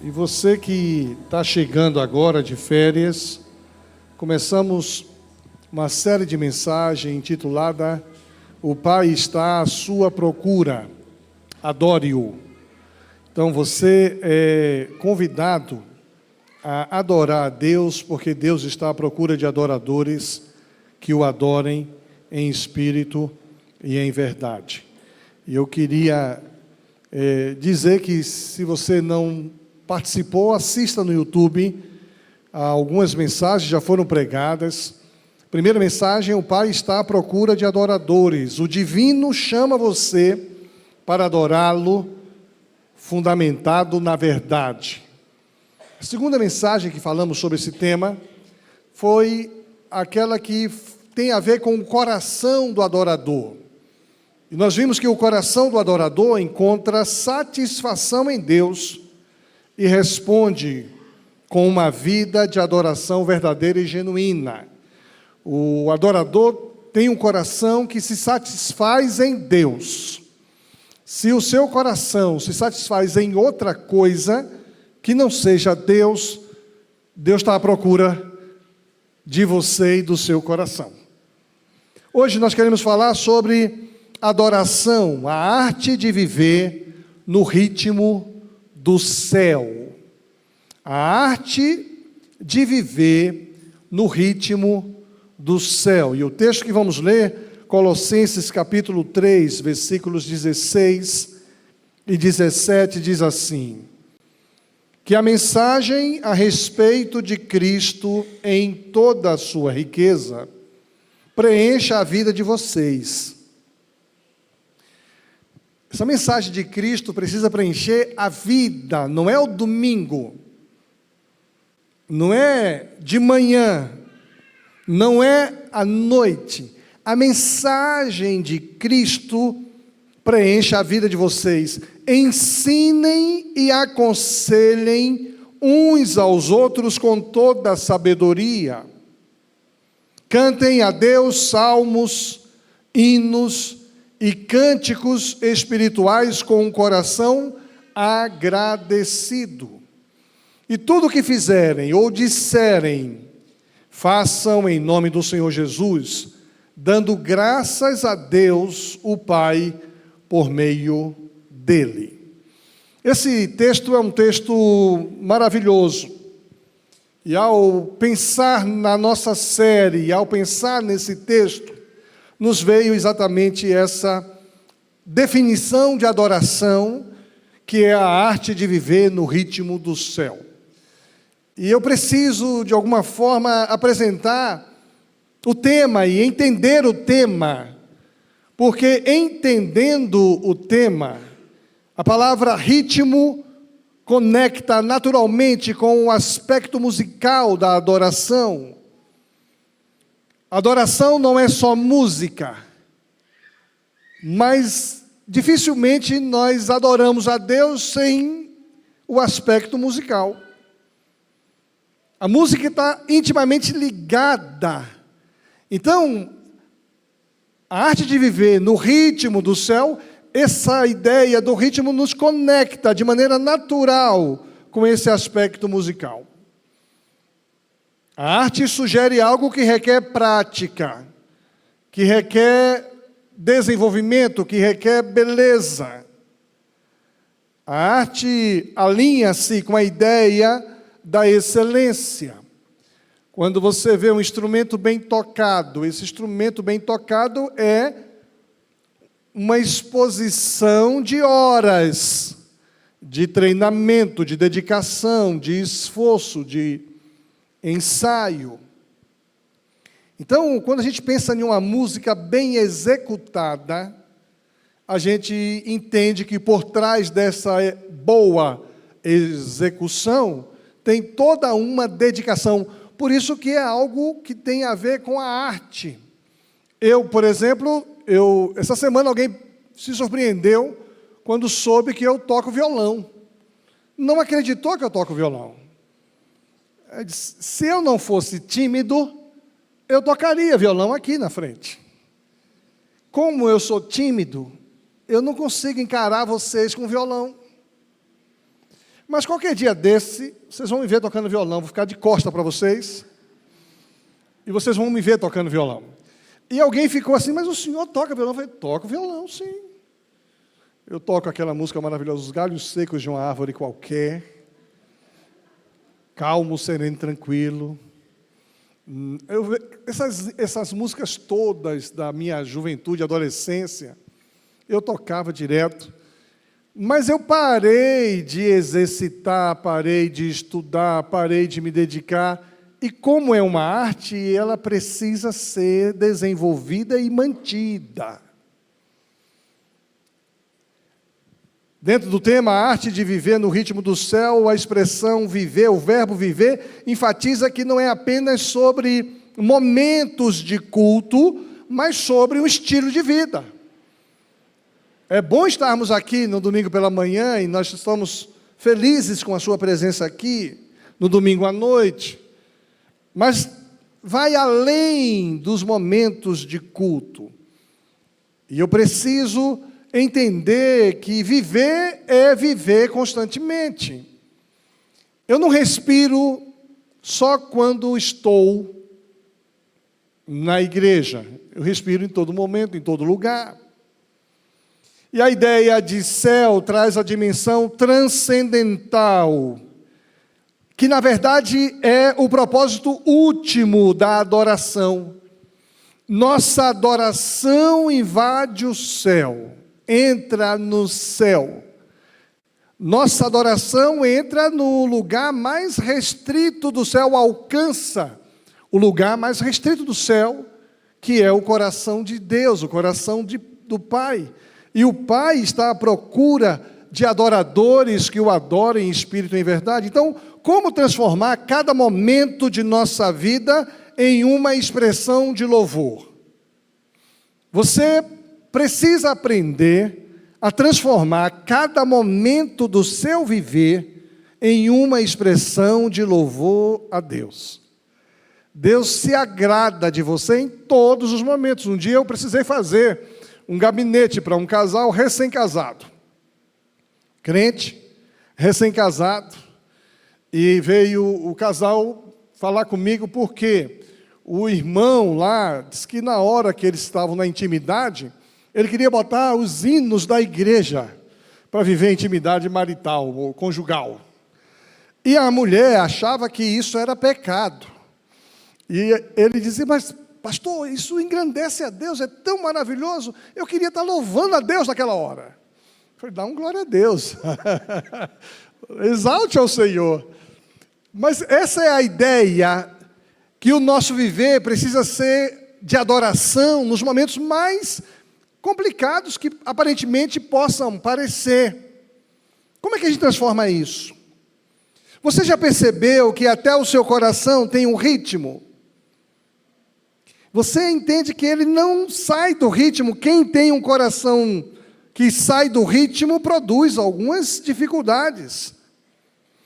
E você que está chegando agora de férias, começamos uma série de mensagens intitulada O Pai está à sua procura, adore-o. Então você é convidado a adorar a Deus, porque Deus está à procura de adoradores que o adorem em espírito e em verdade. E eu queria dizer que se você não participou, assista no YouTube. Algumas mensagens já foram pregadas. Primeira mensagem: o Pai está à procura de adoradores. O Divino chama você para adorá-lo, fundamentado na verdade. A segunda mensagem que falamos sobre esse tema foi aquela que tem a ver com o coração do adorador. E nós vimos que o coração do adorador encontra satisfação em Deus e responde com uma vida de adoração verdadeira e genuína. O adorador tem um coração que se satisfaz em Deus. Se o seu coração se satisfaz em outra coisa que não seja Deus, Deus está à procura de você e do seu coração. Hoje nós queremos falar sobre adoração, a arte de viver no ritmo do céu. A arte de viver no ritmo do céu. E o texto que vamos ler, Colossenses capítulo 3, versículos 16 e 17, diz assim: que a mensagem a respeito de Cristo em toda a sua riqueza preencha a vida de vocês. Essa mensagem de Cristo precisa preencher a vida, não é o domingo, não é de manhã, não é à noite. A mensagem de Cristo preencha a vida de vocês. Ensinem e aconselhem uns aos outros com toda a sabedoria. Cantem a Deus salmos, hinos e cânticos espirituais com um coração agradecido. E tudo o que fizerem ou disserem, façam em nome do Senhor Jesus, dando graças a Deus, o Pai, por meio dele. Esse texto é um texto maravilhoso. E ao pensar na nossa série, ao pensar nesse texto, nos veio exatamente essa definição de adoração, que é a arte de viver no ritmo do céu. E eu preciso, de alguma forma, apresentar o tema e entender o tema, porque entendendo o tema, a palavra ritmo conecta naturalmente com o aspecto musical da adoração. Adoração não é só música, mas dificilmente nós adoramos a Deus sem o aspecto musical. A música está intimamente ligada. Então, a arte de viver no ritmo do céu, essa ideia do ritmo nos conecta de maneira natural com esse aspecto musical. A arte sugere algo que requer prática, que requer desenvolvimento, que requer beleza. A arte alinha-se com a ideia da excelência. Quando você vê um instrumento bem tocado, esse instrumento bem tocado é uma exposição de horas de treinamento, de dedicação, de esforço, de ensaio. Então, quando a gente pensa em uma música bem executada, a gente entende que por trás dessa boa execução tem toda uma dedicação. Por isso que é algo que tem a ver com a arte. Eu, por exemplo, essa semana alguém se surpreendeu quando soube que eu toco violão. Não acreditou que eu toco violão. Eu disse, se eu não fosse tímido, eu tocaria violão aqui na frente. Como eu sou tímido, eu não consigo encarar vocês com violão. Mas qualquer dia desse, vocês vão me ver tocando violão, vou ficar de costa para vocês, e vocês vão me ver tocando violão. E alguém ficou assim, mas o senhor toca violão? Eu falei, toco violão, sim. Eu toco aquela música maravilhosa, Os Galhos Secos de uma Árvore Qualquer, calmo, sereno, tranquilo. Essas músicas todas da minha juventude, adolescência, eu tocava direto, mas eu parei de exercitar, parei de estudar, parei de me dedicar, e como é uma arte, ela precisa ser desenvolvida e mantida. Dentro do tema, a arte de viver no ritmo do céu, a expressão viver, o verbo viver, enfatiza que não é apenas sobre momentos de culto, mas sobre um estilo de vida. É bom estarmos aqui no domingo pela manhã, e nós estamos felizes com a sua presença aqui, no domingo à noite, mas vai além dos momentos de culto. E eu preciso entender que viver é viver constantemente. Eu não respiro só quando estou na igreja. Eu respiro em todo momento, em todo lugar. E a ideia de céu traz a dimensão transcendental, que na verdade é o propósito último da adoração. Nossa adoração invade o céu, entra no céu. Nossa adoração entra no lugar mais restrito do céu, alcança o lugar mais restrito do céu, que é o coração de Deus, o coração do Pai. E o Pai está à procura de adoradores que o adorem em espírito e em verdade. Então, como transformar cada momento de nossa vida em uma expressão de louvor? Você precisa aprender a transformar cada momento do seu viver em uma expressão de louvor a Deus. Deus se agrada de você em todos os momentos. Um dia eu precisei fazer um gabinete para um casal recém-casado. Crente, recém-casado, e veio o casal falar comigo porque o irmão lá disse que na hora que eles estavam na intimidade, ele queria botar os hinos da igreja para viver a intimidade marital ou conjugal. E a mulher achava que isso era pecado. E ele dizia, mas pastor, isso engrandece a Deus, é tão maravilhoso, eu queria estar louvando a Deus naquela hora. Eu falei, dá um glória a Deus. Exalte ao Senhor. Mas essa é a ideia, que o nosso viver precisa ser de adoração nos momentos mais complicados que aparentemente possam parecer. Como é que a gente transforma isso? Você já percebeu que até o seu coração tem um ritmo? Você entende que ele não sai do ritmo. Quem tem um coração que sai do ritmo produz algumas dificuldades.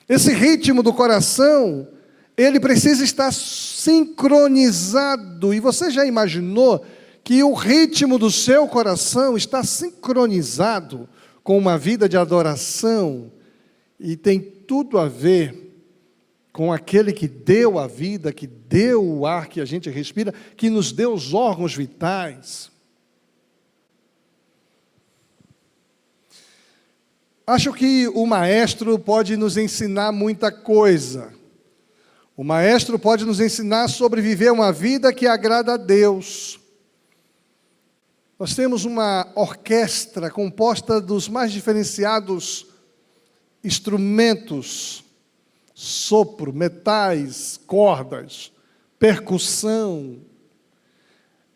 Esse ritmo do coração, ele precisa estar sincronizado. E você já imaginou que o ritmo do seu coração está sincronizado com uma vida de adoração? E tem tudo a ver com aquele que deu a vida, que deu o ar que a gente respira, que nos deu os órgãos vitais. Acho que o maestro pode nos ensinar muita coisa. O maestro pode nos ensinar sobre viver uma vida que agrada a Deus. Nós temos uma orquestra composta dos mais diferenciados instrumentos, sopro, metais, cordas, percussão.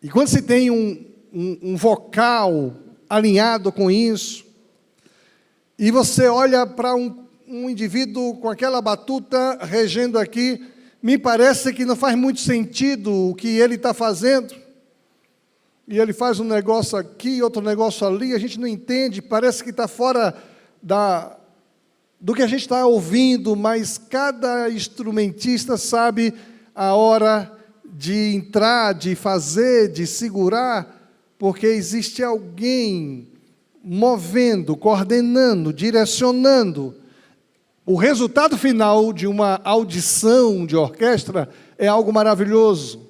E quando se tem um vocal alinhado com isso, e você olha para um indivíduo com aquela batuta regendo aqui, me parece que não faz muito sentido o que ele está fazendo. E ele faz um negócio aqui, outro negócio ali, a gente não entende, parece que está fora do que a gente está ouvindo, mas cada instrumentista sabe a hora de entrar, de fazer, de segurar, porque existe alguém movendo, coordenando, direcionando o resultado final de uma audição de orquestra é algo maravilhoso.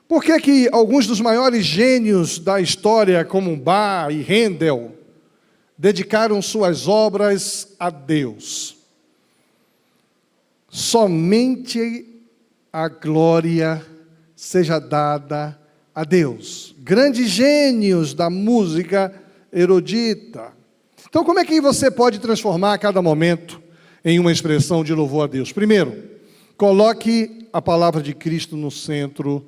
Por que que alguns dos maiores gênios da história, como Bach e Handel, dedicaram suas obras a Deus? Somente a glória seja dada a Deus. Grandes gênios da música erudita. Então, como é que você pode transformar cada momento em uma expressão de louvor a Deus? Primeiro, coloque a palavra de Cristo no centro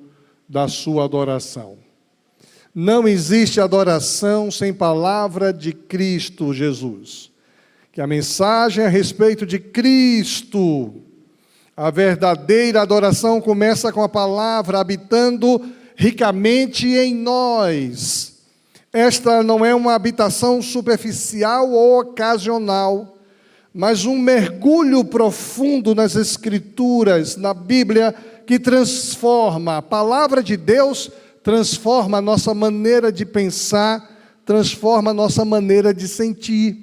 da sua adoração. Não existe adoração sem palavra de Cristo Jesus. Que a mensagem a respeito de Cristo, a verdadeira adoração começa com a palavra habitando ricamente em nós. Esta não é uma habitação superficial ou ocasional, mas um mergulho profundo nas Escrituras, na Bíblia, que transforma. A palavra de Deus transforma a nossa maneira de pensar, transforma a nossa maneira de sentir.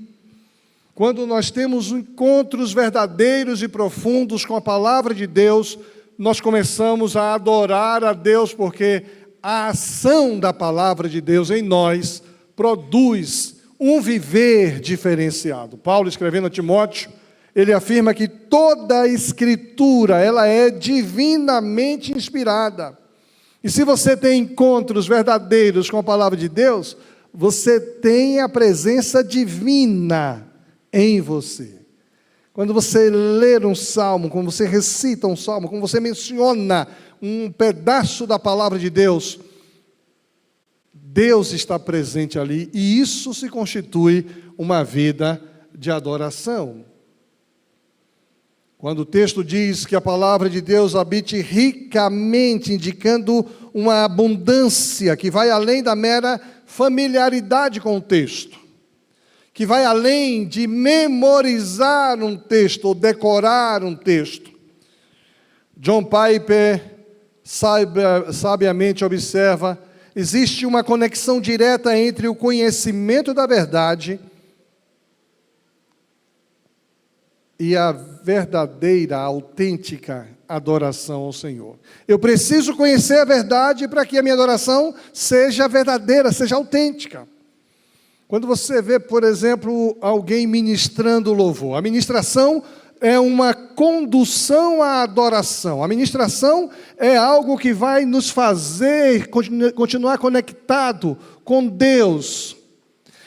Quando nós temos encontros verdadeiros e profundos com a palavra de Deus, nós começamos a adorar a Deus, porque a ação da palavra de Deus em nós produz um viver diferenciado. Paulo, escrevendo a Timóteo, ele afirma que toda a Escritura, ela é divinamente inspirada. E se você tem encontros verdadeiros com a palavra de Deus, você tem a presença divina em você. Quando você lê um salmo, quando você recita um salmo, quando você menciona um pedaço da palavra de Deus, Deus está presente ali, e isso se constitui uma vida de adoração. Quando o texto diz que a palavra de Deus habite ricamente, indicando uma abundância que vai além da mera familiaridade com o texto, que vai além de memorizar um texto ou decorar um texto. John Piper sabiamente observa: existe uma conexão direta entre o conhecimento da verdade e a verdadeira, autêntica adoração ao Senhor. Eu preciso conhecer a verdade para que a minha adoração seja verdadeira, seja autêntica. Quando você vê, por exemplo, alguém ministrando louvor, a ministração é uma condução à adoração. A ministração é algo que vai nos fazer continuar conectado com Deus.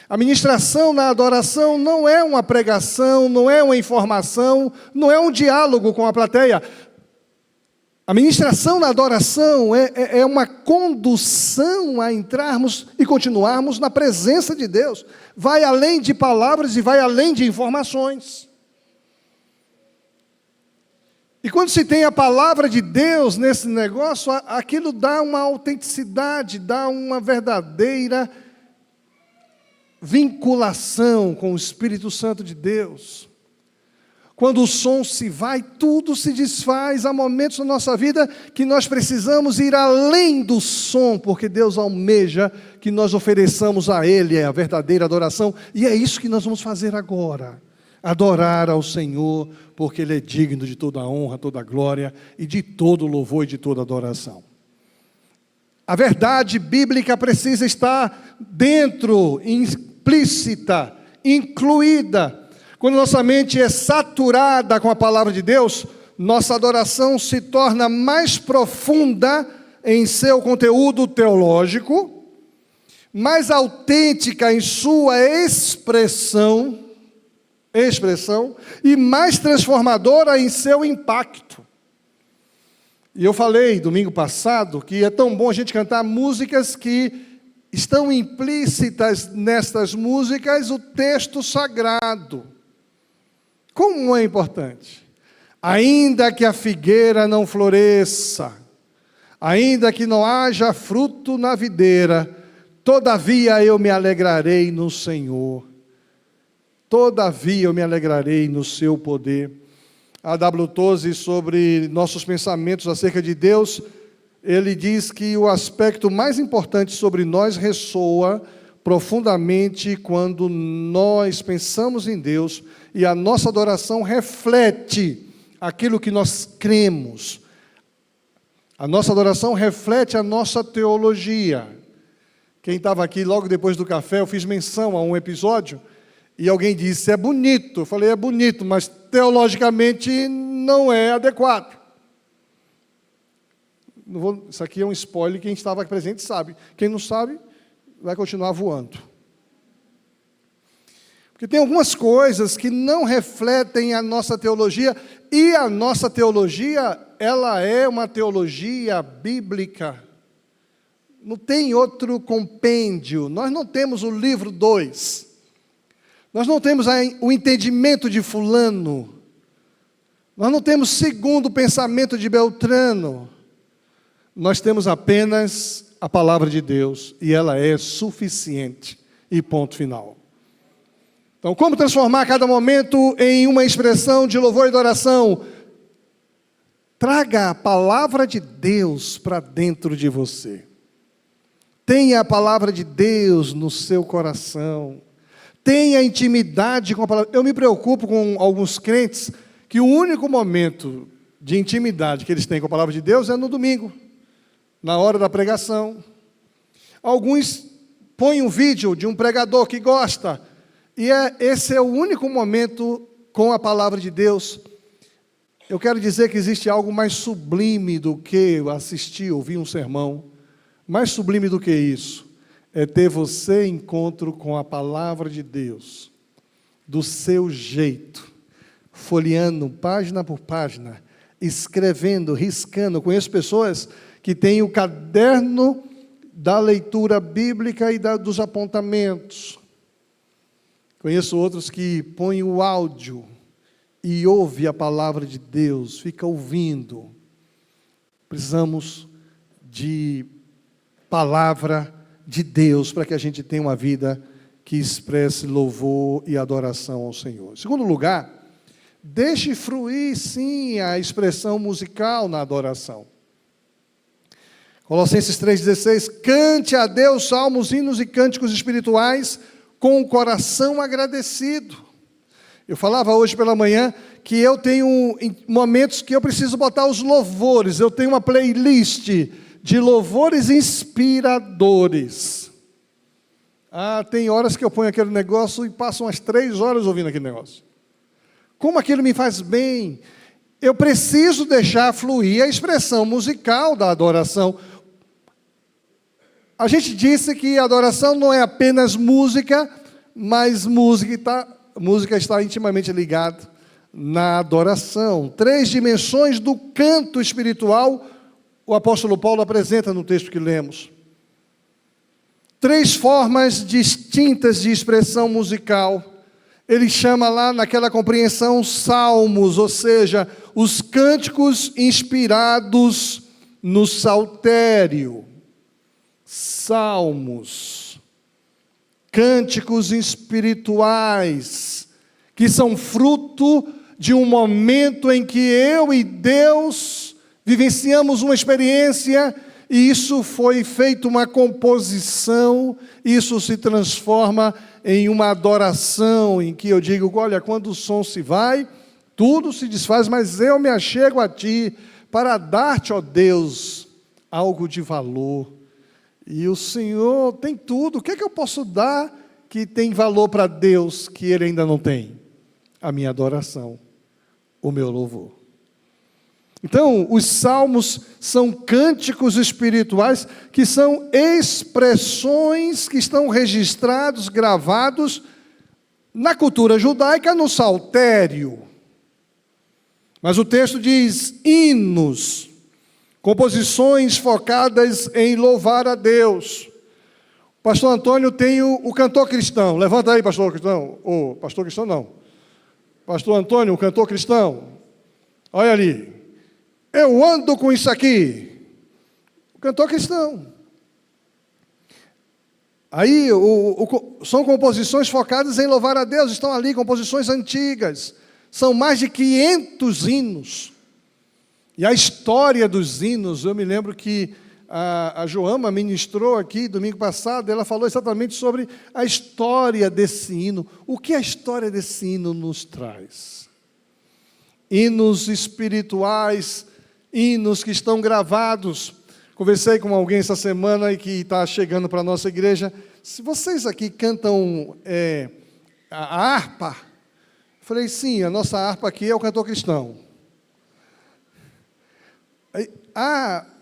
A ministração na adoração não é uma pregação, não é uma informação, não é um diálogo com a plateia. A ministração na adoração é uma condução a entrarmos e continuarmos na presença de Deus. Vai além de palavras e vai além de informações. E quando se tem a palavra de Deus nesse negócio, aquilo dá uma autenticidade, dá uma verdadeira vinculação com o Espírito Santo de Deus. Quando o som se vai, tudo se desfaz. Há momentos na nossa vida que nós precisamos ir além do som, porque Deus almeja que nós ofereçamos a Ele a verdadeira adoração. E é isso que nós vamos fazer agora. Adorar ao Senhor, porque Ele é digno de toda a honra, toda a glória, e de todo louvor e de toda adoração. A verdade bíblica precisa estar dentro, implícita, incluída. Quando nossa mente é saturada com a palavra de Deus, nossa adoração se torna mais profunda em seu conteúdo teológico, mais autêntica em sua expressão e mais transformadora em seu impacto. E eu falei domingo passado que é tão bom a gente cantar músicas que estão implícitas nestas músicas o texto sagrado. Como é importante. Ainda que a figueira não floresça, ainda que não haja fruto na videira, todavia eu me alegrarei no Senhor. Todavia eu me alegrarei no seu poder. A W. Tozer, sobre nossos pensamentos acerca de Deus, ele diz que o aspecto mais importante sobre nós ressoa profundamente quando nós pensamos em Deus e a nossa adoração reflete aquilo que nós cremos. A nossa adoração reflete a nossa teologia. Quem estava aqui logo depois do café, eu fiz menção a um episódio e alguém disse, é bonito. Eu falei, é bonito, mas teologicamente não é adequado. Isso aqui é um spoiler, quem estava aqui presente sabe. Quem não sabe, vai continuar voando. Porque tem algumas coisas que não refletem a nossa teologia, e a nossa teologia, ela é uma teologia bíblica. Não tem outro compêndio. Nós não temos o livro 2. Nós não temos o entendimento de fulano. Nós não temos segundo o pensamento de Beltrano. Nós temos apenas a palavra de Deus, e ela é suficiente, e ponto final. Então, como transformar cada momento em uma expressão de louvor e adoração? Traga a palavra de Deus para dentro de você. Tenha a palavra de Deus no seu coração. Tenha intimidade com a palavra. Eu me preocupo com alguns crentes que o único momento de intimidade que eles têm com a palavra de Deus é no domingo, na hora da pregação. Alguns põem um vídeo de um pregador que gosta, e esse é o único momento com a palavra de Deus. Eu quero dizer que existe algo mais sublime do que assistir, ouvir um sermão. Mais sublime do que isso, é ter você em encontro com a palavra de Deus, do seu jeito, folheando página por página, escrevendo, riscando. Conheço pessoas que têm o caderno da leitura bíblica e dos apontamentos. Conheço outros que põem o áudio e ouvem a palavra de Deus, fica ouvindo. Precisamos de palavra de Deus para que a gente tenha uma vida que expresse louvor e adoração ao Senhor. Em segundo lugar, deixe fluir sim a expressão musical na adoração. Colossenses 3,16, cante a Deus salmos, hinos e cânticos espirituais com o coração agradecido. Eu falava hoje pela manhã que eu tenho momentos que eu preciso botar os louvores, eu tenho uma playlist de louvores inspiradores. Tem horas que eu ponho aquele negócio e passo umas 3 horas ouvindo aquele negócio. Como aquilo me faz bem. Eu preciso deixar fluir a expressão musical da adoração. A gente disse que a adoração não é apenas música, mas música está intimamente ligada na adoração. 3 dimensões do canto espiritual o apóstolo Paulo apresenta no texto que lemos. 3 formas distintas de expressão musical. Ele chama lá naquela compreensão salmos, ou seja, os cânticos inspirados no saltério. Salmos, cânticos espirituais, que são fruto de um momento em que eu e Deus vivenciamos uma experiência, e isso foi feito uma composição, isso se transforma em uma adoração, em que eu digo, olha, quando o som se vai, tudo se desfaz, mas eu me achego a Ti, para dar-te, ó Deus, algo de valor. E o Senhor tem tudo. O que é que eu posso dar que tem valor para Deus que Ele ainda não tem? A minha adoração, o meu louvor. Então, os salmos são cânticos espirituais que são expressões que estão registrados, gravados na cultura judaica, no saltério. Mas o texto diz hinos, composições focadas em louvar a Deus. O pastor Antônio tem o cantor cristão. Levanta aí, pastor cristão. Pastor cristão não. Pastor Antônio, o cantor cristão. Olha ali. Eu ando com isso aqui. O cantor cristão. Aí, são composições focadas em louvar a Deus. Estão ali, composições antigas. São mais de 500 hinos. E a história dos hinos, eu me lembro que a Joama ministrou aqui domingo passado, ela falou exatamente sobre a história desse hino. O que a história desse hino nos traz? Hinos espirituais, hinos que estão gravados. Conversei com alguém essa semana e que está chegando para a nossa igreja. Se vocês aqui cantam a harpa, eu falei, sim, a nossa harpa aqui é o cantor cristão.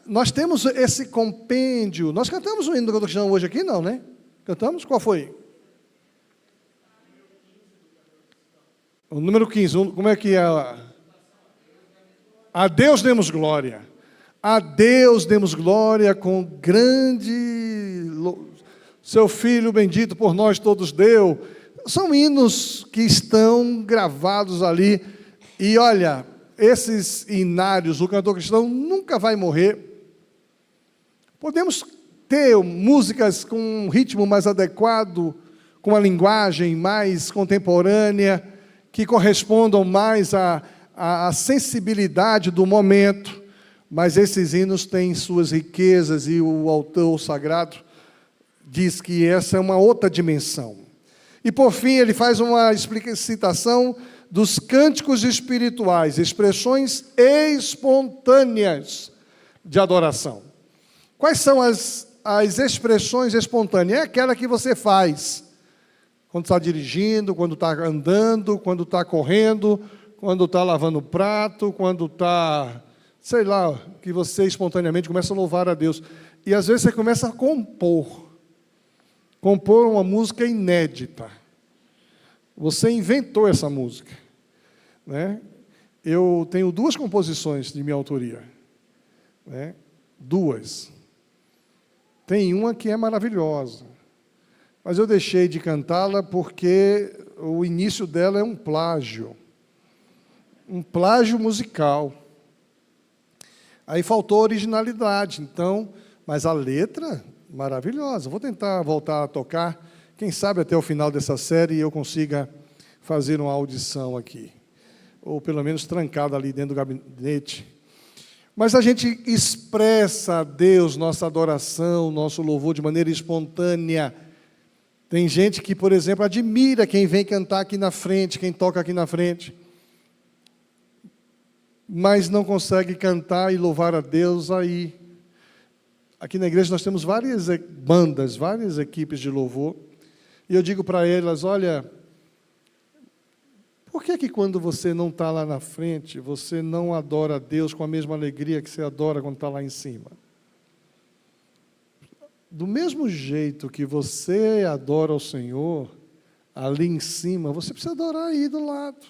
Nós temos esse compêndio. Nós cantamos o hino do cantor cristão hoje aqui, não, né? Cantamos? Qual foi? O número 15. Como é que é? A Deus demos glória. A Deus demos glória com grande... Seu Filho bendito por nós todos deu. São hinos que estão gravados ali. E olha, esses hinários, o cantor cristão nunca vai morrer. Podemos ter músicas com um ritmo mais adequado, com uma linguagem mais contemporânea, que correspondam mais à sensibilidade do momento, mas esses hinos têm suas riquezas e o autor sagrado diz que essa é uma outra dimensão. E, por fim, ele faz uma citação dos cânticos espirituais, expressões espontâneas de adoração. Quais são as expressões espontâneas? É aquela que você faz quando está dirigindo, quando está andando, quando está correndo, quando está lavando o prato, quando está, sei lá, que você espontaneamente começa a louvar a Deus. E às vezes você começa a compor uma música inédita. Você inventou essa música, né? Eu tenho 2 composições de minha autoria, né? 2. Tem uma que é maravilhosa, mas eu deixei de cantá-la porque o início dela é um plágio musical. Aí faltou originalidade, então, mas a letra, maravilhosa. Vou tentar voltar a tocar, quem sabe até o final dessa série eu consiga fazer uma audição aqui, ou pelo menos trancada ali dentro do gabinete. Mas a gente expressa a Deus nossa adoração, nosso louvor de maneira espontânea. Tem gente que, por exemplo, admira quem vem cantar aqui na frente, quem toca aqui na frente, mas não consegue cantar e louvar a Deus aí. Aqui na igreja nós temos várias bandas, várias equipes de louvor, e eu digo para elas, olha, por que quando você não está lá na frente, você não adora a Deus com a mesma alegria que você adora quando está lá em cima? Do mesmo jeito que você adora o Senhor, ali em cima, você precisa adorar aí do lado.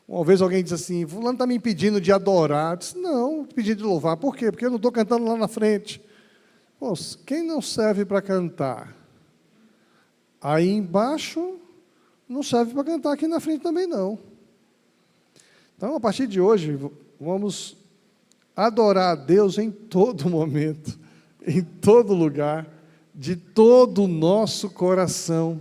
Uma vez alguém disse assim, fulano está me impedindo de adorar. Eu disse, não, pedindo de louvar. Por quê? Porque eu não estou cantando lá na frente. Pô, quem não serve para cantar aí embaixo, não serve para cantar aqui na frente também não. Então, a partir de hoje, vamos adorar a Deus em todo momento, em todo lugar, de todo o nosso coração.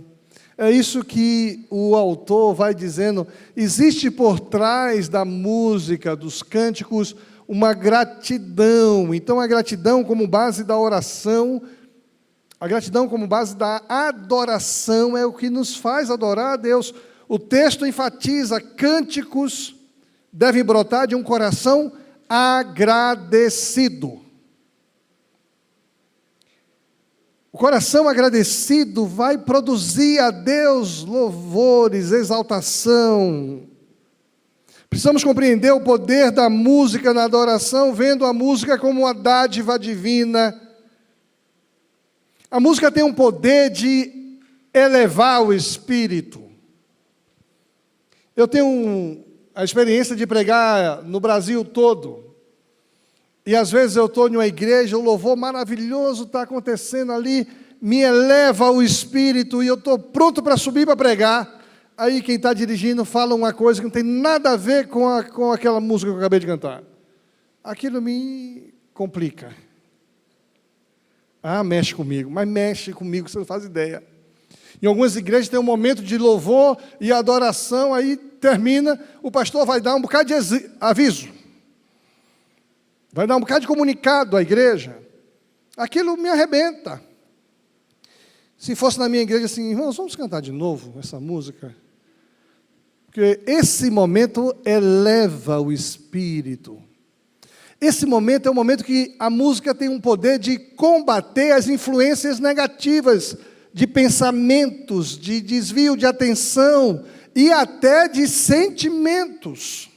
É isso que o autor vai dizendo. Existe por trás da música, dos cânticos, uma gratidão. Então, a gratidão como base da oração, a gratidão como base da adoração é o que nos faz adorar a Deus. O texto enfatiza, cânticos devem brotar de um coração agradecido. O coração agradecido vai produzir a Deus louvores, exaltação. Precisamos compreender o poder da música na adoração, vendo a música como uma dádiva divina. A música tem um poder de elevar o espírito. Eu tenho a experiência de pregar no Brasil todo. E às vezes eu estou em uma igreja, um louvor maravilhoso está acontecendo ali, me eleva o espírito e eu estou pronto para subir para pregar. Aí quem está dirigindo fala uma coisa que não tem nada a ver com aquela música que eu acabei de cantar. Aquilo me complica. Mexe comigo, mas mexe comigo, você não faz ideia. Em algumas igrejas tem um momento de louvor e adoração, aí termina, o pastor vai dar um bocado de aviso. vai dar um bocado de comunicado à igreja. Aquilo me arrebenta. Se fosse na minha igreja assim, irmãos, vamos cantar de novo essa música? Porque esse momento eleva o espírito. Esse momento é um momento que a música tem um poder de combater as influências negativas de pensamentos, de desvio de atenção e até de sentimentos.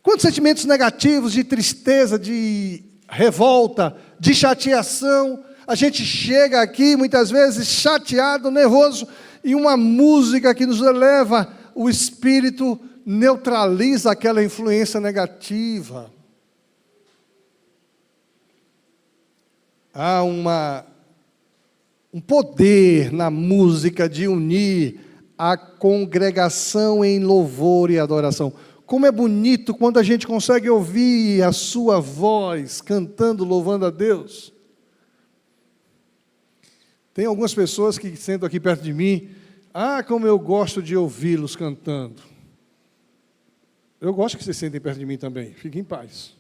Quantos sentimentos negativos, de tristeza, de revolta, de chateação, a gente chega aqui muitas vezes chateado, nervoso, e uma música que nos eleva o espírito neutraliza aquela influência negativa. Há um poder na música de unir a congregação em louvor e adoração. Como é bonito quando a gente consegue ouvir a sua voz cantando, louvando a Deus. Tem algumas pessoas que sentam aqui perto de mim, como eu gosto de ouvi-los cantando. Eu gosto que vocês sentem perto de mim também, fiquem em paz.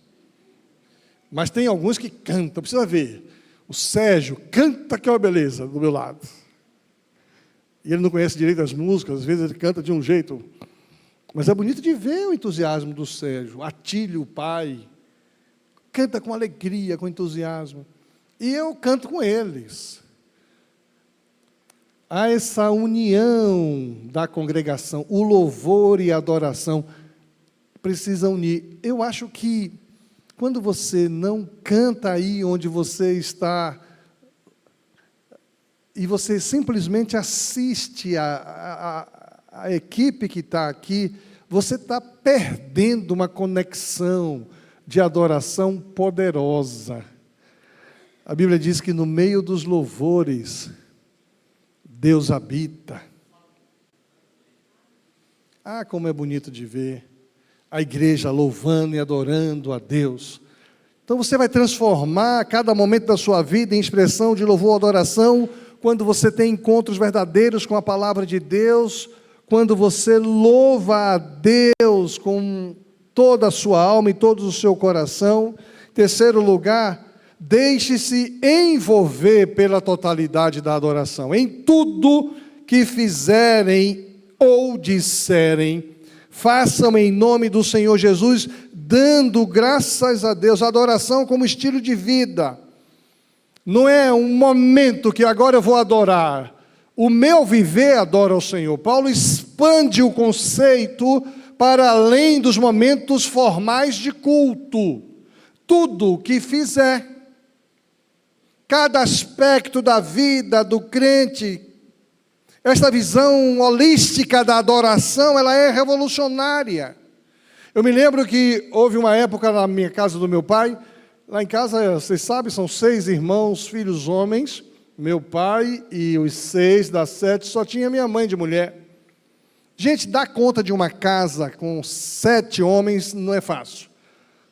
Mas tem alguns que cantam, precisa ver. O Sérgio canta que é uma beleza do meu lado. E ele não conhece direito as músicas, às vezes ele canta de um jeito. Mas é bonito de ver o entusiasmo do Sérgio. Atílio, o pai, canta com alegria, com entusiasmo. E eu canto com eles. Há essa união da congregação, o louvor e a adoração precisam unir. Eu acho que quando você não canta aí onde você está, e você simplesmente assiste a equipe que está aqui, você está perdendo uma conexão de adoração poderosa. A Bíblia diz que no meio dos louvores, Deus habita. Como é bonito de ver a igreja louvando e adorando a Deus. Então você vai transformar cada momento da sua vida em expressão de louvor e adoração, quando você tem encontros verdadeiros com a palavra de Deus, quando você louva a Deus com toda a sua alma e todo o seu coração. Em terceiro lugar, deixe-se envolver pela totalidade da adoração. Em tudo que fizerem ou disserem, façam em nome do Senhor Jesus, dando graças a Deus. Adoração como estilo de vida. Não é um momento que agora eu vou adorar. O meu viver adora o Senhor. Paulo expande o conceito para além dos momentos formais de culto. Tudo o que fizer, cada aspecto da vida do crente, esta visão holística da adoração, ela é revolucionária. Eu me lembro que houve uma época na minha casa do meu pai, lá em casa, vocês sabem, são 6 irmãos, filhos homens, meu pai e os 6 das 7, só tinha minha mãe de mulher. Gente, dar conta de uma casa com 7 homens não é fácil.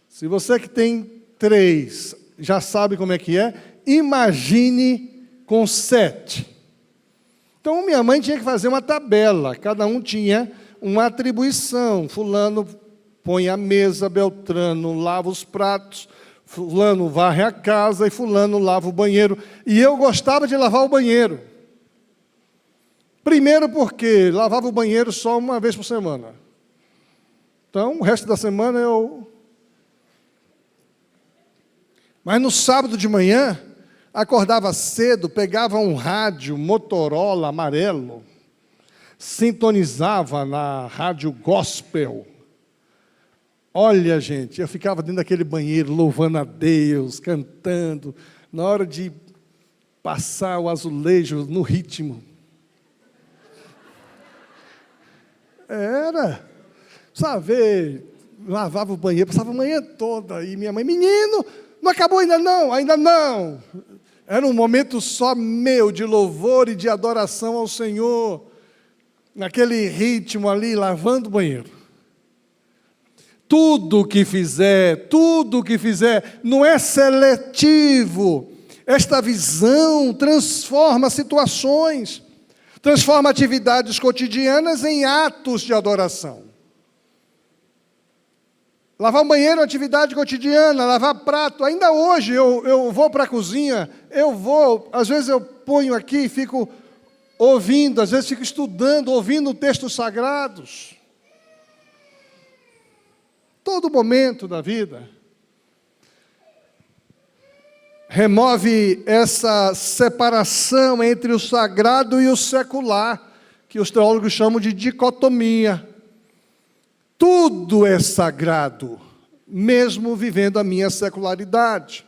Se você que tem 3 já sabe como é que é, imagine com 7. Então, minha mãe tinha que fazer uma tabela, cada um tinha uma atribuição. Fulano põe a mesa, Beltrano lava os pratos, fulano varre a casa e fulano lava o banheiro. E eu gostava de lavar o banheiro. Primeiro porque lavava o banheiro só uma vez por semana. Então, o resto da semana eu... Mas no sábado de manhã, acordava cedo, pegava um rádio Motorola amarelo, sintonizava na rádio gospel. Olha, gente, eu ficava dentro daquele banheiro, louvando a Deus, cantando, na hora de passar o azulejo no ritmo. Sabe, lavava o banheiro, passava a manhã toda, e minha mãe, menino, não acabou ainda não, ainda não. Era um momento só meu, de louvor e de adoração ao Senhor, naquele ritmo ali, lavando o banheiro. Tudo que fizer, não é seletivo. Esta visão transforma situações, transforma atividades cotidianas em atos de adoração. Lavar um banheiro é uma atividade cotidiana, lavar prato. Ainda hoje eu vou para a cozinha, às vezes eu ponho aqui e fico ouvindo, às vezes fico estudando, ouvindo textos sagrados. Todo momento da vida. Remove essa separação entre o sagrado e o secular, que os teólogos chamam de dicotomia. Tudo é sagrado, mesmo vivendo a minha secularidade.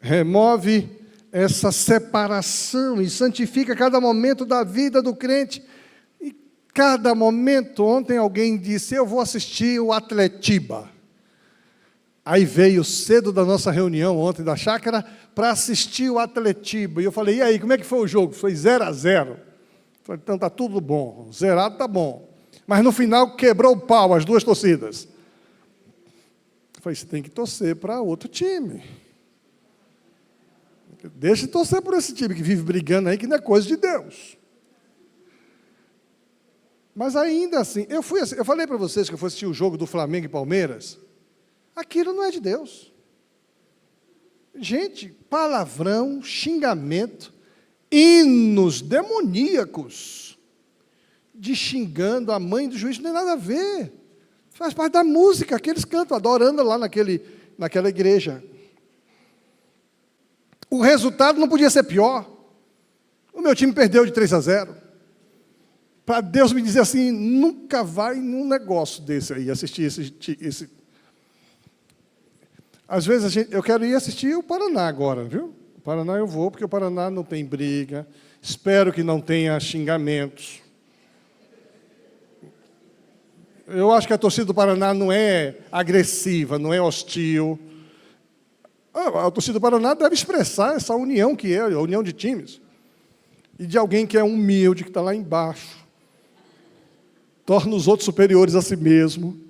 Remove essa separação e santifica cada momento da vida do crente. E cada momento, ontem alguém disse, eu vou assistir o Atletiba. Aí veio cedo da nossa reunião ontem da chácara para assistir o Atletiba. E eu falei, e aí, como é que foi o jogo? Foi 0-0. Falei, então está tudo bom, zerado está bom. Mas no final quebrou o pau as duas torcidas. Eu falei, você tem que torcer para outro time. Deixa de torcer por esse time que vive brigando aí, que não é coisa de Deus. Mas ainda assim, eu falei para vocês que eu fui assistir o jogo do Flamengo e Palmeiras. Aquilo não é de Deus. Gente, palavrão, xingamento, hinos demoníacos, de xingando a mãe do juiz, não tem nada a ver. Faz parte da música que eles cantam, adorando lá naquela igreja. O resultado não podia ser pior. O meu time perdeu de 3-0. Para Deus me dizer assim, nunca vai num negócio desse aí, assistir esse. Às vezes eu quero ir assistir o Paraná agora, viu? O Paraná eu vou, porque o Paraná não tem briga, espero que não tenha xingamentos. Eu acho que a torcida do Paraná não é agressiva, não é hostil. A torcida do Paraná deve expressar essa união que é, a união de times. E de alguém que é humilde, que está lá embaixo. Torna os outros superiores a si mesmo.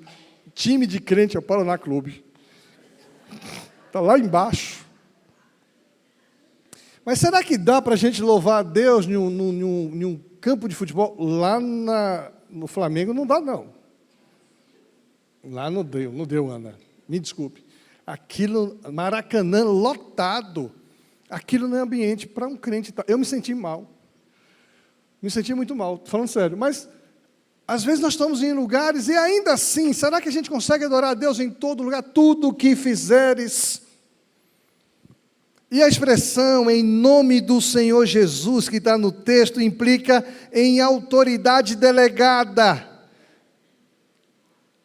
Time de crente é o Paraná Clube. Está lá embaixo. Mas será que dá para a gente louvar a Deus em um campo de futebol? Lá no Flamengo não dá, não. Lá não deu, Ana. Me desculpe. Aquilo, Maracanã lotado. Aquilo não é ambiente para um crente. Eu me senti mal. Me senti muito mal, estou falando sério. Mas, às vezes nós estamos em lugares e ainda assim, será que a gente consegue adorar a Deus em todo lugar? Tudo o que fizeres. E a expressão em nome do Senhor Jesus, que está no texto, implica em autoridade delegada.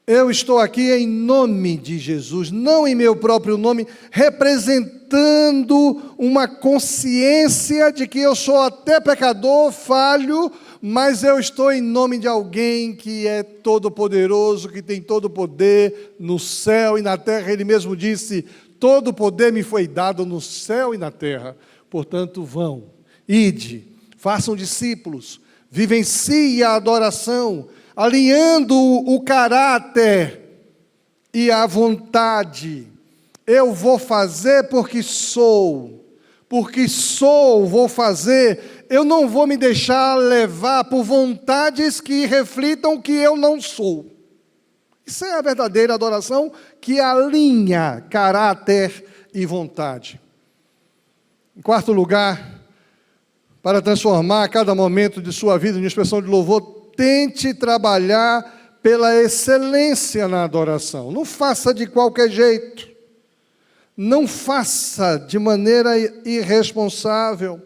Eu estou aqui em nome de Jesus, não em meu próprio nome, representando uma consciência de que eu sou até pecador, falho, mas eu estou em nome de alguém que é todo-poderoso, que tem todo o poder no céu e na terra. Ele mesmo disse, todo o poder me foi dado no céu e na terra. Portanto, vão, ide, façam discípulos, vivenciem a adoração, alinhando o caráter e a vontade. Eu vou fazer porque sou, vou fazer. Eu não vou me deixar levar por vontades que reflitam que eu não sou. Isso é a verdadeira adoração que alinha caráter e vontade. Em quarto lugar, para transformar cada momento de sua vida em uma expressão de louvor, tente trabalhar pela excelência na adoração. Não faça de qualquer jeito. Não faça de maneira irresponsável.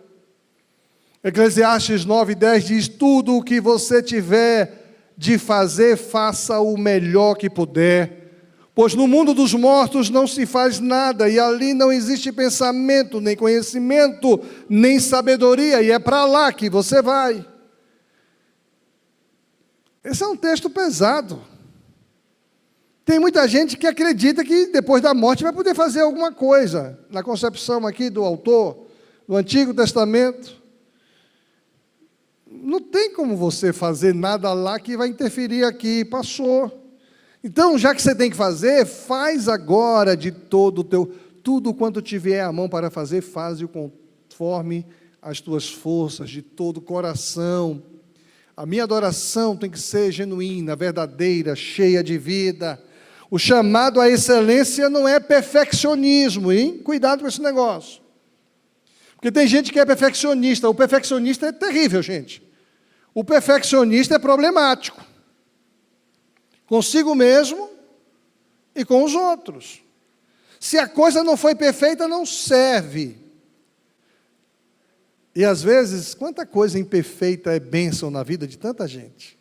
Eclesiastes 9:10 diz, tudo o que você tiver de fazer, faça o melhor que puder. Pois no mundo dos mortos não se faz nada, e ali não existe pensamento, nem conhecimento, nem sabedoria, e é para lá que você vai. Esse é um texto pesado. Tem muita gente que acredita que depois da morte vai poder fazer alguma coisa. Na concepção aqui do autor, do Antigo Testamento, não tem como você fazer nada lá que vai interferir aqui, passou. Então, já que você tem que fazer, faz agora de todo o teu, tudo quanto tiver à mão para fazer, faze-o conforme as tuas forças, de todo o coração. A minha adoração tem que ser genuína, verdadeira, cheia de vida. O chamado à excelência não é perfeccionismo, hein? Cuidado com esse negócio. Porque tem gente que é perfeccionista. O perfeccionista é terrível, gente. O perfeccionista é problemático. Consigo mesmo e com os outros. Se a coisa não foi perfeita, não serve. E às vezes, quanta coisa imperfeita é bênção na vida de tanta gente.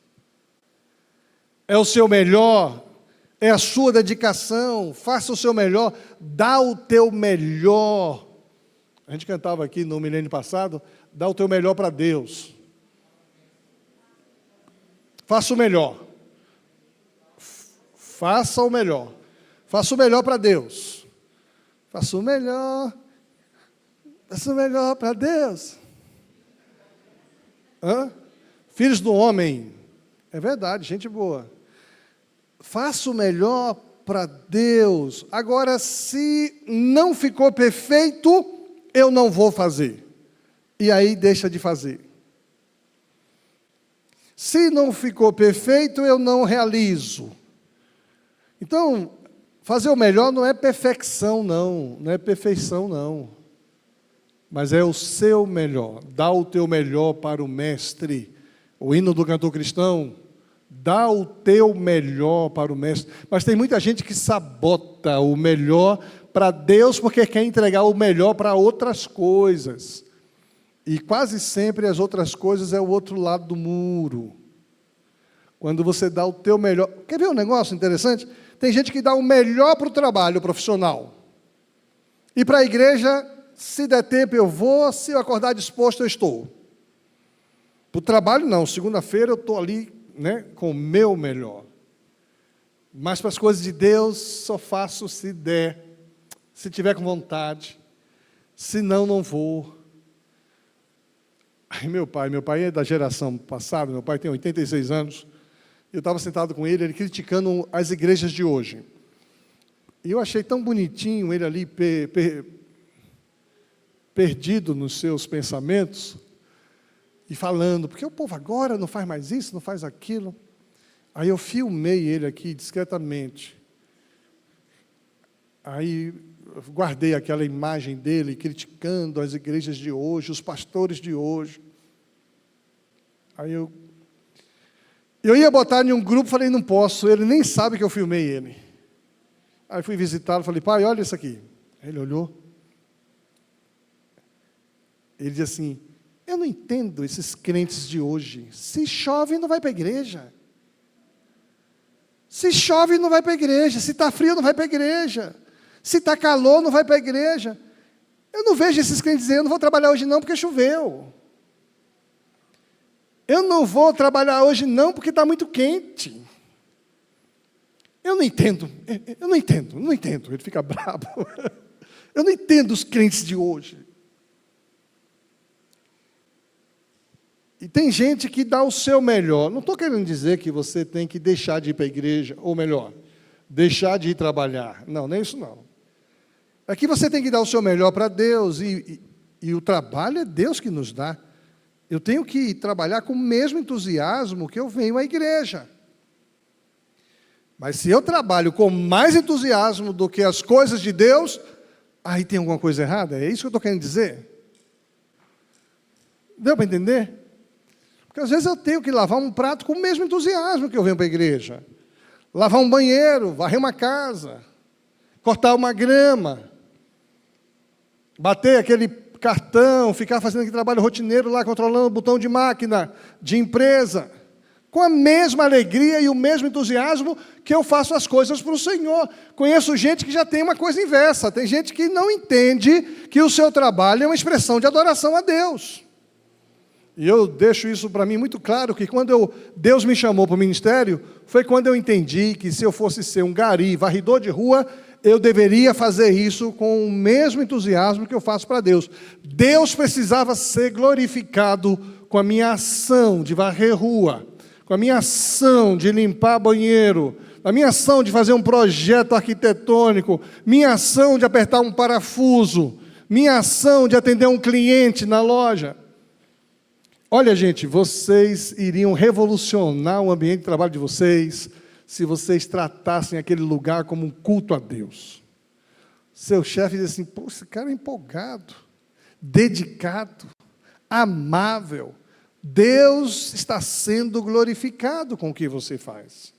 É o seu melhor, é a sua dedicação, faça o seu melhor, dá o teu melhor. A gente cantava aqui no milênio passado, dá o teu melhor para Deus. Faça o melhor. Faça o melhor. Faça o melhor para Deus. Faça o melhor. Faça o melhor para Deus. Filhos do homem. É verdade, gente boa. Faça o melhor para Deus. Agora, se não ficou perfeito, eu não vou fazer. E aí deixa de fazer. Se não ficou perfeito, eu não realizo. Então, fazer o melhor não é perfeição, não. Não é perfeição, não. Mas é o seu melhor. Dá o teu melhor para o mestre. O hino do cantor cristão. Dá o teu melhor para o mestre. Mas tem muita gente que sabota o melhor para Deus porque quer entregar o melhor para outras coisas. E quase sempre as outras coisas é o outro lado do muro. Quando você dá o teu melhor... Quer ver um negócio interessante? Tem gente que dá o melhor para o trabalho profissional. E para a igreja, se der tempo eu vou, se eu acordar disposto eu estou. Para o trabalho não, segunda-feira eu estou ali, né, com o meu melhor. Mas para as coisas de Deus, só faço se der, se tiver com vontade. Se não, não vou. Ai, meu pai é da geração passada, meu pai tem 86 anos. Eu estava sentado com ele criticando as igrejas de hoje. E eu achei tão bonitinho ele ali, perdido nos seus pensamentos, e falando, porque o povo agora não faz mais isso, não faz aquilo. Aí eu filmei ele aqui discretamente. Aí eu guardei aquela imagem dele criticando as igrejas de hoje, os pastores de hoje. Aí eu ia botar em um grupo, falei, não posso, ele nem sabe que eu filmei ele. Aí fui visitá-lo, falei, pai, olha isso aqui. Aí ele olhou. Ele disse assim, eu não entendo esses crentes de hoje. Se chove, não vai para a igreja. Se chove, não vai para a igreja. Se está frio, não vai para a igreja. Se está calor, não vai para a igreja. Eu não vejo esses crentes dizendo, eu não vou trabalhar hoje não, porque choveu. Eu não vou trabalhar hoje não, porque está muito quente. Eu não entendo. Ele fica bravo. Eu não entendo os crentes de hoje. E tem gente que dá o seu melhor. Não estou querendo dizer que você tem que deixar de ir para a igreja, ou melhor, deixar de ir trabalhar. Não, nem isso não. É que você tem que dar o seu melhor para Deus, e o trabalho é Deus que nos dá. Eu tenho que trabalhar com o mesmo entusiasmo que eu venho à igreja. Mas se eu trabalho com mais entusiasmo do que as coisas de Deus, aí tem alguma coisa errada? É isso que eu estou querendo dizer? Deu para entender? Porque às vezes eu tenho que lavar um prato com o mesmo entusiasmo que eu venho para a igreja. Lavar um banheiro, varrer uma casa, cortar uma grama, bater aquele cartão, ficar fazendo aquele trabalho rotineiro lá, controlando o botão de máquina, de empresa, com a mesma alegria e o mesmo entusiasmo que eu faço as coisas para o Senhor. Conheço gente que já tem uma coisa inversa, tem gente que não entende que o seu trabalho é uma expressão de adoração a Deus. E eu deixo isso para mim muito claro, que quando Deus me chamou para o ministério, foi quando eu entendi que se eu fosse ser um gari, varridor de rua, eu deveria fazer isso com o mesmo entusiasmo que eu faço para Deus. Deus precisava ser glorificado com a minha ação de varrer rua, com a minha ação de limpar banheiro, a minha ação de fazer um projeto arquitetônico, minha ação de apertar um parafuso, minha ação de atender um cliente na loja. Olha, gente, vocês iriam revolucionar o ambiente de trabalho de vocês se vocês tratassem aquele lugar como um culto a Deus. Seu chefe diz assim: pô, esse cara é empolgado, dedicado, amável. Deus está sendo glorificado com o que você faz.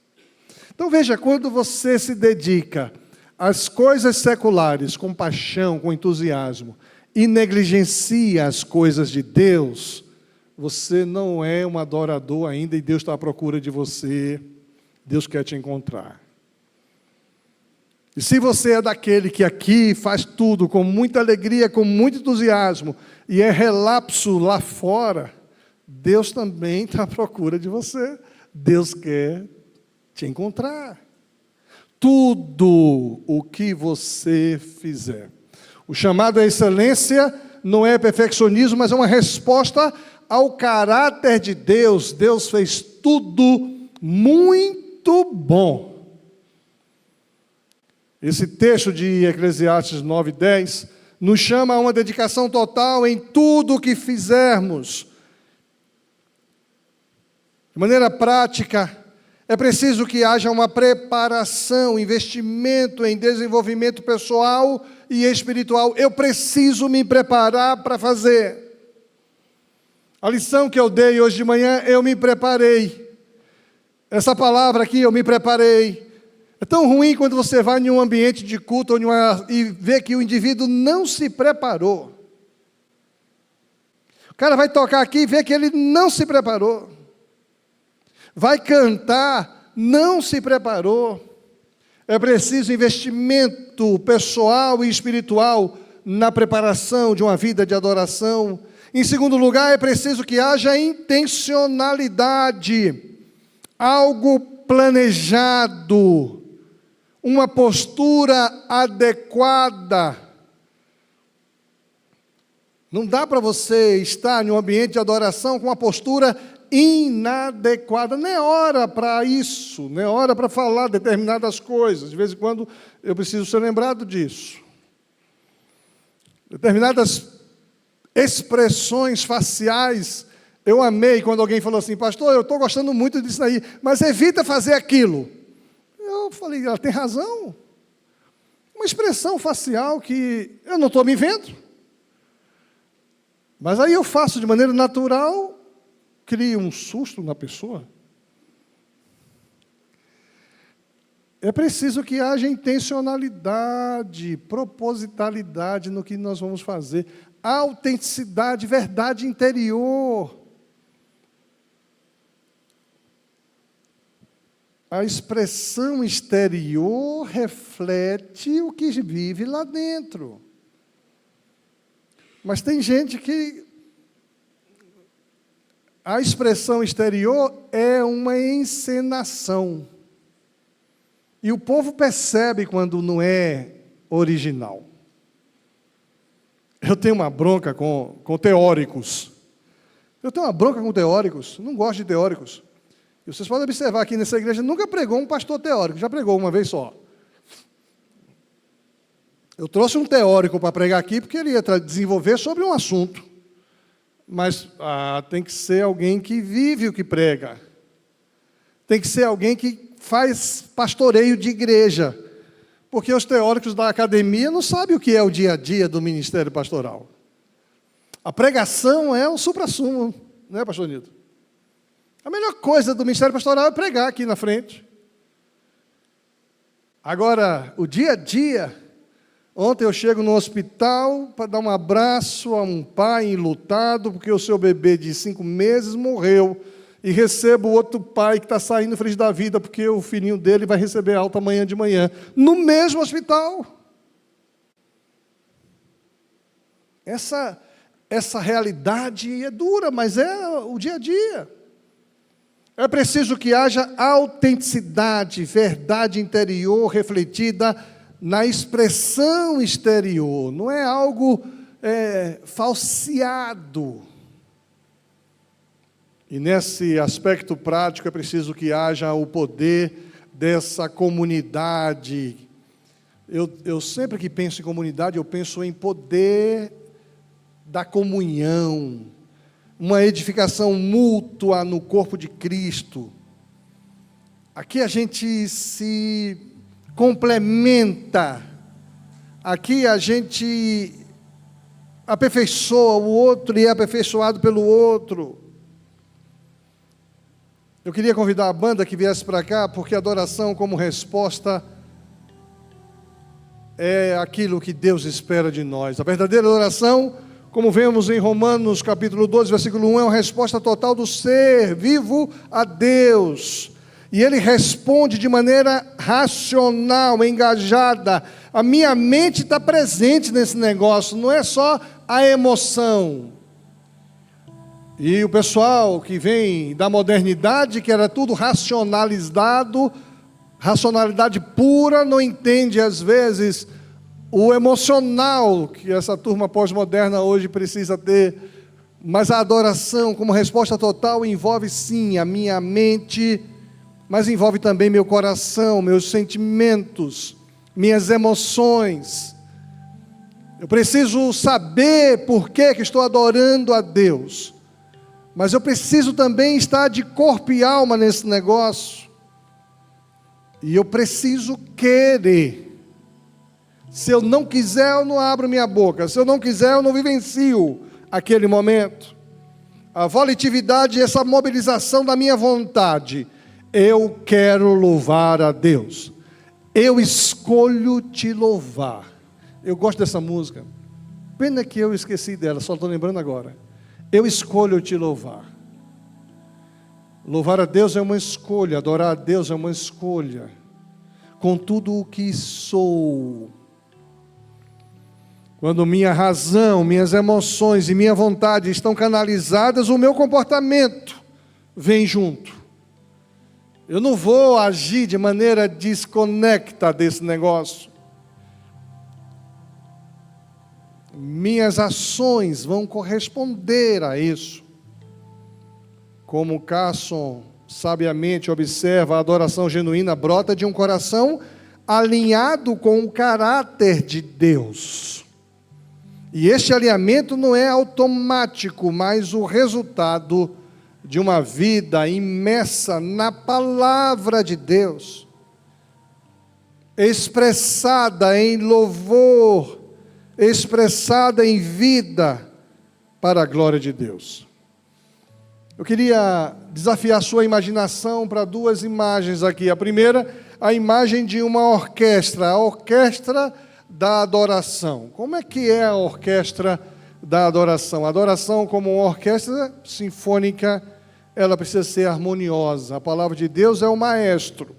Então veja, quando você se dedica às coisas seculares com paixão, com entusiasmo, e negligencia as coisas de Deus, você não é um adorador ainda e Deus está à procura de você. Deus quer te encontrar. E se você é daquele que aqui faz tudo com muita alegria, com muito entusiasmo, e é relapso lá fora, Deus também está à procura de você. Deus quer te encontrar. Tudo o que você fizer. O chamado à excelência não é perfeccionismo, mas é uma resposta ao caráter de Deus. Deus fez tudo muito bom. Esse texto de Eclesiastes 9:10 nos chama a uma dedicação total em tudo o que fizermos. De maneira prática, é preciso que haja uma preparação, investimento em desenvolvimento pessoal e espiritual. Eu preciso me preparar para fazer. A lição que eu dei hoje de manhã, eu me preparei. Essa palavra aqui, eu me preparei. É tão ruim quando você vai em um ambiente de culto e vê que o indivíduo não se preparou. O cara vai tocar aqui e vê que ele não se preparou. Vai cantar, não se preparou. É preciso investimento pessoal e espiritual na preparação de uma vida de adoração. Em segundo lugar, é preciso que haja intencionalidade, algo planejado, uma postura adequada. Não dá para você estar em um ambiente de adoração com uma postura inadequada. Não é hora para isso, não é hora para falar determinadas coisas. De vez em quando eu preciso ser lembrado disso. Determinadas expressões faciais, eu amei quando alguém falou assim: pastor, eu estou gostando muito disso aí, mas evita fazer aquilo. Eu falei: ela tem razão. Uma expressão facial que eu não estou me vendo, mas aí eu faço de maneira natural, crio um susto na pessoa. É preciso que haja intencionalidade, propositalidade no que nós vamos fazer, autenticidade, verdade interior. A expressão exterior reflete o que vive lá dentro. Mas tem gente que a expressão exterior é uma encenação. E o povo percebe quando não é original. Eu tenho uma bronca com teóricos. Não gosto de teóricos. E vocês podem observar aqui nessa igreja, nunca pregou um pastor teórico, já pregou uma vez só. Eu trouxe um teórico para pregar aqui, porque ele ia desenvolver sobre um assunto. Mas tem que ser alguém que vive o que prega. Tem que ser alguém que faz pastoreio de igreja. Porque os teóricos da academia não sabem o que é o dia a dia do ministério pastoral. A pregação é o suprassumo, não é, pastor Nilton? A melhor coisa do ministério pastoral é pregar aqui na frente. Agora, o dia a dia, ontem eu chego no hospital para dar um abraço a um pai enlutado, porque o seu bebê de 5 meses morreu, e recebo outro pai que está saindo feliz da vida, porque o filhinho dele vai receber alta amanhã de manhã, no mesmo hospital. Essa realidade é dura, mas é o dia a dia. É preciso que haja autenticidade, verdade interior refletida na expressão exterior. Não é algo falseado. E nesse aspecto prático é preciso que haja o poder dessa comunidade. Eu sempre que penso em comunidade, eu penso em poder da comunhão. uma edificação mútua no corpo de Cristo. Aqui a gente se complementa, aqui a gente aperfeiçoa o outro e é aperfeiçoado pelo outro. Eu queria convidar a banda que viesse para cá, porque a adoração como resposta é aquilo que Deus espera de nós. A verdadeira adoração, como vemos em Romanos capítulo 12, versículo 1, é uma resposta total do ser vivo a Deus. E ele responde de maneira racional, engajada. A minha mente está presente nesse negócio, não é só a emoção. E o pessoal que vem da modernidade, que era tudo racionalizado, racionalidade pura, não entende às vezes o emocional que essa turma pós-moderna hoje precisa ter. Mas a adoração como resposta total envolve sim a minha mente, mas envolve também meu coração, meus sentimentos, minhas emoções. Eu preciso saber por que estou adorando a Deus, mas eu preciso também estar de corpo e alma nesse negócio, e eu preciso querer. Se eu não quiser, eu não abro minha boca. Se eu não quiser, eu não vivencio aquele momento. A volitividade, essa mobilização da minha vontade. Eu quero louvar a Deus. Eu escolho te louvar. Eu gosto dessa música. Pena que eu esqueci dela, só estou lembrando agora. Eu escolho te louvar. Louvar a Deus é uma escolha, adorar a Deus é uma escolha. Com tudo o que sou. Quando minha razão, minhas emoções e minha vontade estão canalizadas, o meu comportamento vem junto. Eu não vou agir de maneira desconecta desse negócio. Minhas ações vão corresponder a isso. Como Carson sabiamente observa, a adoração genuína brota de um coração alinhado com o caráter de Deus. E este alinhamento não é automático, mas o resultado de uma vida imersa na palavra de Deus, expressada em louvor, expressada em vida para a glória de Deus. Eu queria desafiar a sua imaginação para duas imagens aqui. A primeira, a imagem de uma orquestra, a orquestra da adoração. Como é que é a orquestra da adoração? A adoração, como uma orquestra sinfônica, ela precisa ser harmoniosa. A palavra de Deus é o maestro.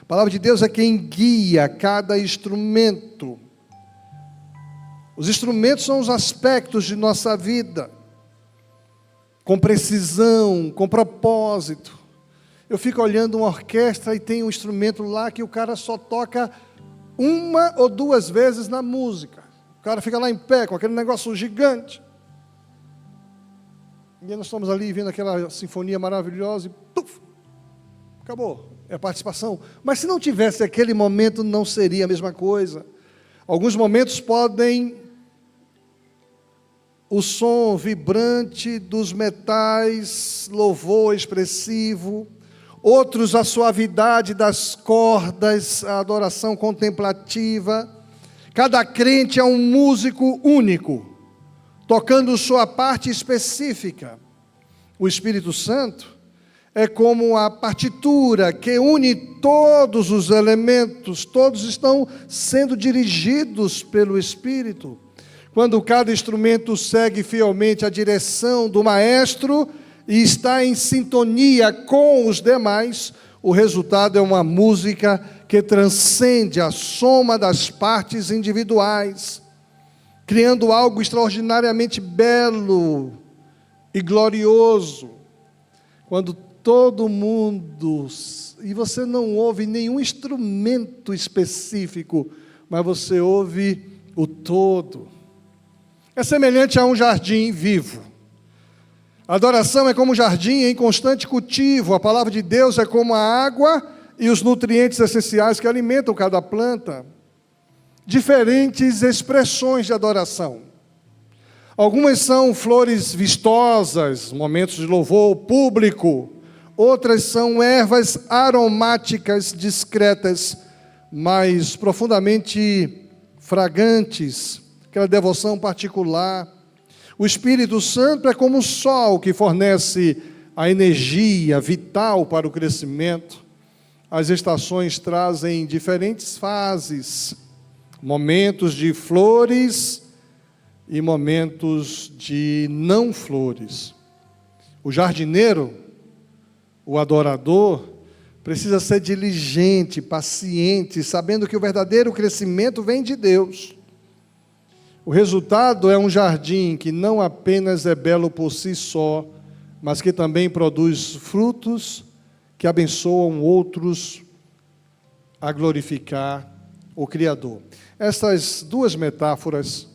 A palavra de Deus é quem guia cada instrumento. Os instrumentos são os aspectos de nossa vida, com precisão, com propósito. Eu fico olhando uma orquestra e tem um instrumento lá que o cara só toca uma ou duas vezes na música. O cara fica lá em pé com aquele negócio gigante. E nós estamos ali vendo aquela sinfonia maravilhosa e puf, acabou, é a participação. Mas se não tivesse aquele momento, não seria a mesma coisa. Alguns momentos podem o som vibrante dos metais, louvor expressivo, outros a suavidade das cordas, a adoração contemplativa. Cada crente é um músico único, tocando sua parte específica. O Espírito Santo é como a partitura que une todos os elementos, todos estão sendo dirigidos pelo Espírito. Quando cada instrumento segue fielmente a direção do maestro e está em sintonia com os demais, o resultado é uma música que transcende a soma das partes individuais, criando algo extraordinariamente belo e glorioso. Quando todo mundo, e você não ouve nenhum instrumento específico, mas você ouve o todo. É semelhante a um jardim vivo. A adoração é como um jardim em constante cultivo. A palavra de Deus é como a água e os nutrientes essenciais que alimentam cada planta. Diferentes expressões de adoração. Algumas são flores vistosas, momentos de louvor público. Outras são ervas aromáticas discretas, mas profundamente fragantes, aquela devoção particular. O Espírito Santo é como o sol que fornece a energia vital para o crescimento. As estações trazem diferentes fases, momentos de flores e momentos de não flores. O jardineiro, o adorador, precisa ser diligente, paciente, sabendo que o verdadeiro crescimento vem de Deus. O resultado é um jardim que não apenas é belo por si só, mas que também produz frutos que abençoam outros a glorificar o Criador. Essas duas metáforas,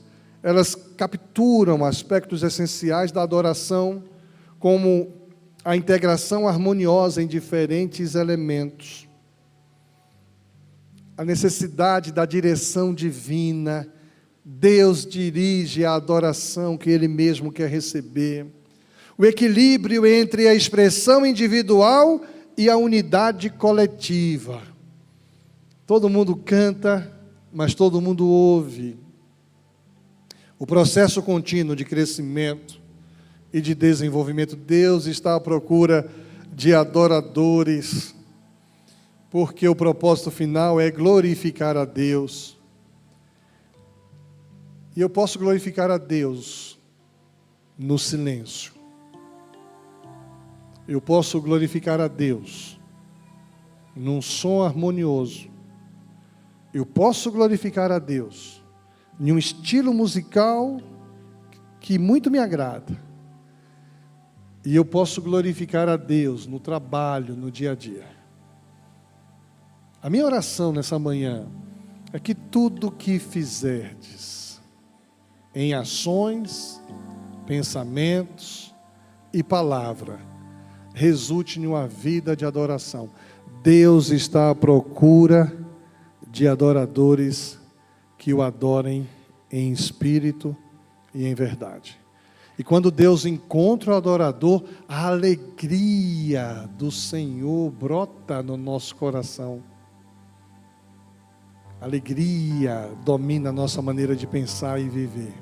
elas capturam aspectos essenciais da adoração, como a integração harmoniosa em diferentes elementos, a necessidade da direção divina. Deus dirige a adoração que Ele mesmo quer receber, o equilíbrio entre a expressão individual e a unidade coletiva. Todo mundo canta, mas todo mundo ouve. O processo contínuo de crescimento e de desenvolvimento. Deus está à procura de adoradores, porque o propósito final é glorificar a Deus. E eu posso glorificar a Deus no silêncio. Eu posso glorificar a Deus num som harmonioso. Eu posso glorificar a Deus em um estilo musical que muito me agrada. E eu posso glorificar a Deus no trabalho, no dia a dia. A minha oração nessa manhã é que tudo que fizerdes, em ações, pensamentos e palavra, resulte em uma vida de adoração. Deus está à procura de adoradores que o adorem em espírito e em verdade. E quando Deus encontra o adorador, a alegria do Senhor brota no nosso coração. A alegria domina a nossa maneira de pensar e viver.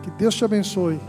Que Deus te abençoe.